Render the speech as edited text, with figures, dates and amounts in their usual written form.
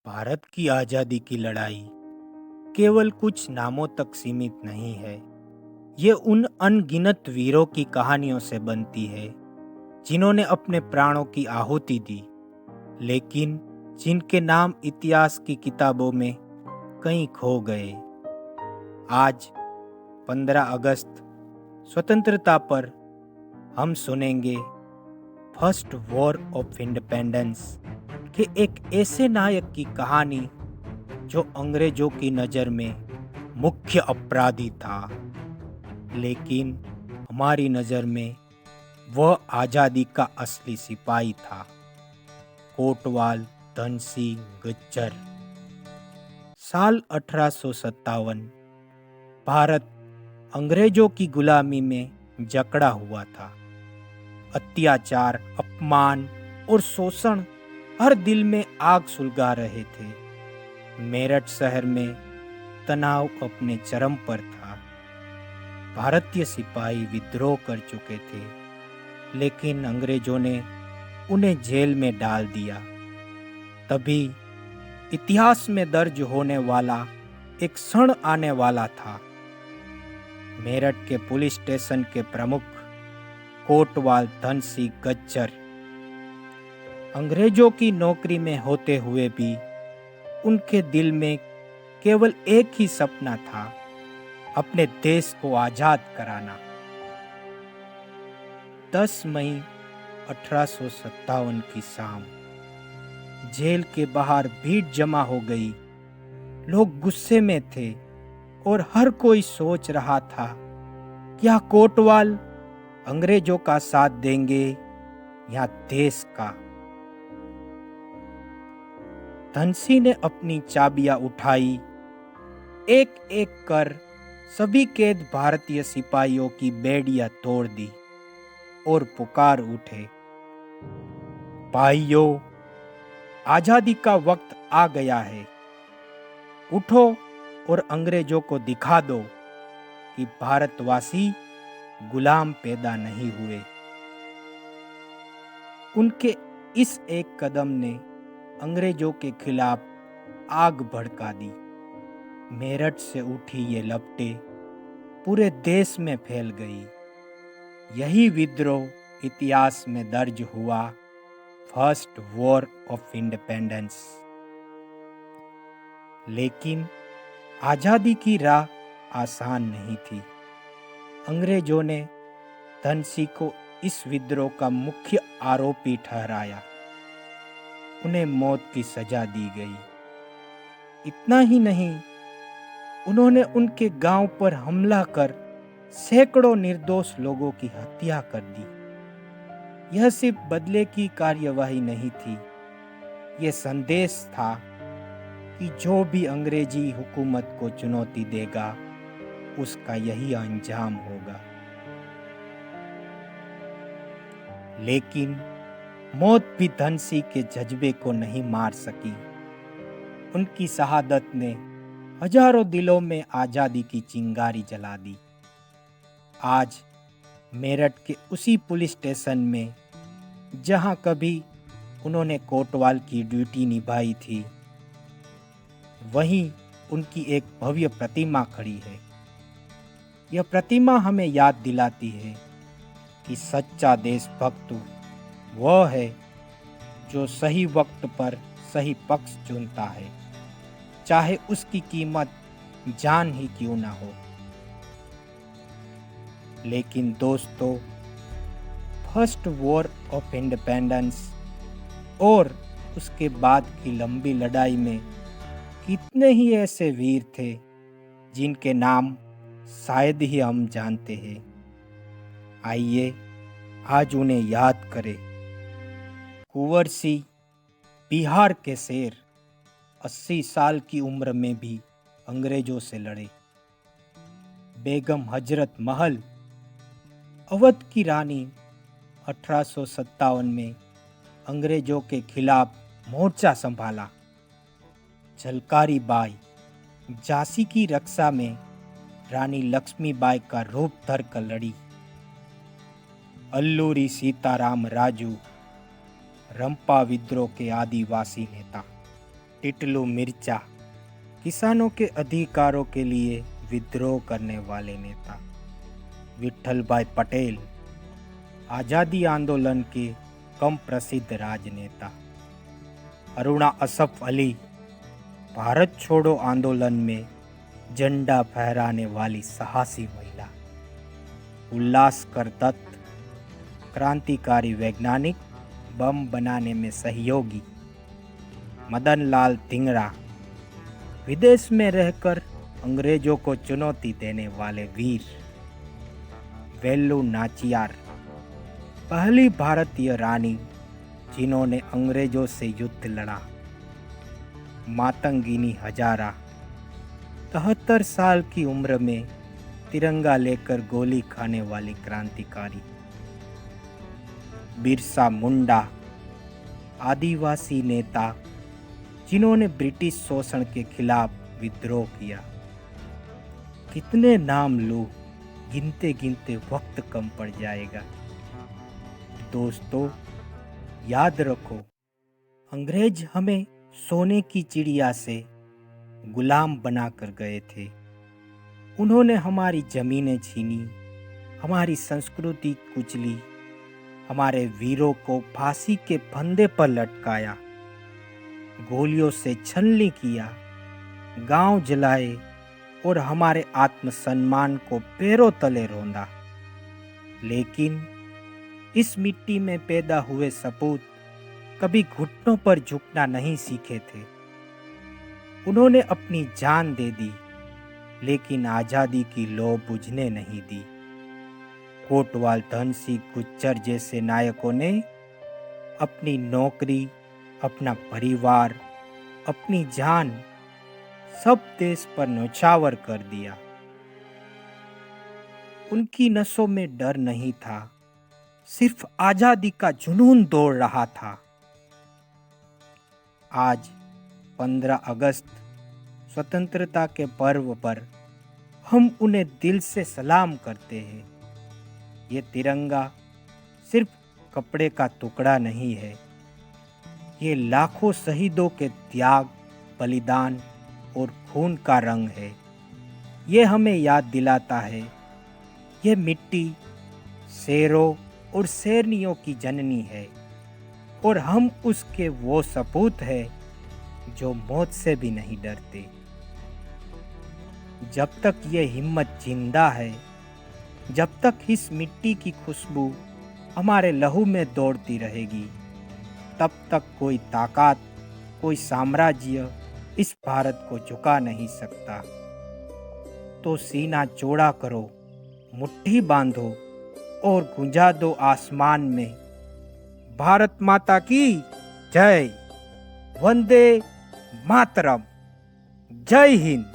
भारत की आज़ादी की लड़ाई केवल कुछ नामों तक सीमित नहीं है। ये उन अनगिनत वीरों की कहानियों से बनती है जिन्होंने अपने प्राणों की आहुति दी, लेकिन जिनके नाम इतिहास की किताबों में कहीं खो गए। आज 15 अगस्त स्वतंत्रता पर हम सुनेंगे फर्स्ट वॉर ऑफ इंडिपेंडेंस के एक ऐसे नायक की कहानी जो अंग्रेजों की नज़र में मुख्य अपराधी था, लेकिन हमारी नज़र में वह आज़ादी का असली सिपाही था। कोटवाल धन सिंह गज्जर। साल 1857। भारत अंग्रेजों की गुलामी में जकड़ा हुआ था। अत्याचार, अपमान और शोषण हर दिल में आग सुलगा रहे थे। मेरठ शहर में तनाव अपने चरम पर था। भारतीय सिपाही विद्रोह कर चुके थे, लेकिन अंग्रेजों ने उन्हें जेल में डाल दिया। तभी इतिहास में दर्ज होने वाला एक क्षण आने वाला था। मेरठ के पुलिस स्टेशन के प्रमुख कोटवाल धन सिंह गज्जर अंग्रेजों की नौकरी में होते हुए भी उनके दिल में केवल एक ही सपना था, अपने देश को आजाद कराना। 10 मई 1857 की शाम जेल के बाहर भीड़ जमा हो गई। लोग गुस्से में थे और हर कोई सोच रहा था, क्या कोटवाल अंग्रेजों का साथ देंगे या देश का। धनसिंह ने अपनी चाबियां उठाई, एक एक कर सभी कैद भारतीय सिपाहियों की बेड़ियां तोड़ दी और पुकार उठे, भाइयों, आजादी का वक्त आ गया है। उठो और अंग्रेजों को दिखा दो कि भारतवासी गुलाम पैदा नहीं हुए। उनके इस एक कदम ने अंग्रेजों के खिलाफ आग भड़का दी। मेरठ से उठी ये लपटें पूरे देश में फैल गई। यही विद्रोह इतिहास में दर्ज हुआ, फर्स्ट वॉर ऑफ इंडिपेंडेंस। लेकिन आज़ादी की राह आसान नहीं थी। अंग्रेजों ने धन सिंह को इस विद्रोह का मुख्य आरोपी ठहराया। उन्हें मौत की सजा दी गई। इतना ही नहीं, उन्होंने उनके गांव पर हमला कर सैकड़ों निर्दोष लोगों की हत्या कर दी। यह सिर्फ बदले की कार्यवाही नहीं थी, यह संदेश था कि जो भी अंग्रेजी हुकूमत को चुनौती देगा, उसका यही अंजाम होगा। लेकिन मौत भी धन सिंह के जज्बे को नहीं मार सकी। उनकी शहादत ने हजारों दिलों में आजादी की चिंगारी जला दी। आज मेरठ के उसी पुलिस स्टेशन में जहां कभी उन्होंने कोटवाल की ड्यूटी निभाई थी, वहीं उनकी एक भव्य प्रतिमा खड़ी है। यह प्रतिमा हमें याद दिलाती है कि सच्चा देशभक्त वह है जो सही वक्त पर सही पक्ष चुनता है, चाहे उसकी कीमत जान ही क्यों ना हो। लेकिन दोस्तों, फर्स्ट वॉर ऑफ इंडिपेंडेंस और उसके बाद की लंबी लड़ाई में कितने ही ऐसे वीर थे जिनके नाम शायद ही हम जानते हैं। आइए आज उन्हें याद करें। कुंवर सिंह, बिहार के शेर, 80 साल की उम्र में भी अंग्रेजों से लड़े। बेगम हजरत महल, अवध की रानी, 1857 में अंग्रेजों के खिलाफ मोर्चा संभाला। झलकारी बाई, झांसी की रक्षा में रानी लक्ष्मीबाई का रूप धरकर लड़ी। अल्लूरी सीताराम राजू, रंपा विद्रोह के आदिवासी नेता। टिटलू मिर्चा, किसानों के अधिकारों के लिए विद्रोह करने वाले नेता। विठल भाई पटेल, आज़ादी आंदोलन के कम प्रसिद्ध राजनेता। अरुणा असफ अली, भारत छोड़ो आंदोलन में झंडा फहराने वाली साहसी महिला। उल्लासकर दत्त, क्रांतिकारी वैज्ञानिक, बम बनाने में सहयोगी। मदन लाल धिंगरा, विदेश में रहकर अंग्रेजों को चुनौती देने वाले वीर। वेल्लू नाचियार, पहली भारतीय रानी जिन्होंने अंग्रेजों से युद्ध लड़ा। मातंगिनी हजारा, 73 साल की उम्र में तिरंगा लेकर गोली खाने वाली क्रांतिकारी। बिरसा मुंडा, आदिवासी नेता जिन्होंने ब्रिटिश शोषण के खिलाफ विद्रोह किया। कितने नाम लूं, गिनते गिनते वक्त कम पड़ जाएगा। दोस्तों, याद रखो, अंग्रेज हमें सोने की चिड़िया से गुलाम बनाकर गए थे। उन्होंने हमारी जमीनें छीनी, हमारी संस्कृति कुचली, हमारे वीरों को फांसी के फंदे पर लटकाया, गोलियों से छलनी किया, गांव जलाए और हमारे आत्मसम्मान को पैरों तले रौंदा। लेकिन इस मिट्टी में पैदा हुए सपूत कभी घुटनों पर झुकना नहीं सीखे थे। उन्होंने अपनी जान दे दी, लेकिन आज़ादी की लौ बुझने नहीं दी। कोटवाल धन सिंह गुज्जर जैसे नायकों ने अपनी नौकरी, अपना परिवार, अपनी जान सब देश पर न्यौछावर कर दिया। उनकी नसों में डर नहीं था, सिर्फ आजादी का जुनून दौड़ रहा था। आज 15 अगस्त स्वतंत्रता के पर्व पर हम उन्हें दिल से सलाम करते हैं। ये तिरंगा सिर्फ कपड़े का टुकड़ा नहीं है, ये लाखों शहीदों के त्याग, बलिदान और खून का रंग है। ये हमें याद दिलाता है, ये मिट्टी शेरों और शेरनियों की जननी है और हम उसके वो सपूत हैं जो मौत से भी नहीं डरते। जब तक ये हिम्मत जिंदा है, जब तक इस मिट्टी की खुशबू हमारे लहू में दौड़ती रहेगी, तब तक कोई ताकत, कोई साम्राज्य इस भारत को झुका नहीं सकता। तो सीना चौड़ा करो, मुट्ठी बांधो और गुंजा दो आसमान में, भारत माता की जय, वंदे मातरम, जय हिंद।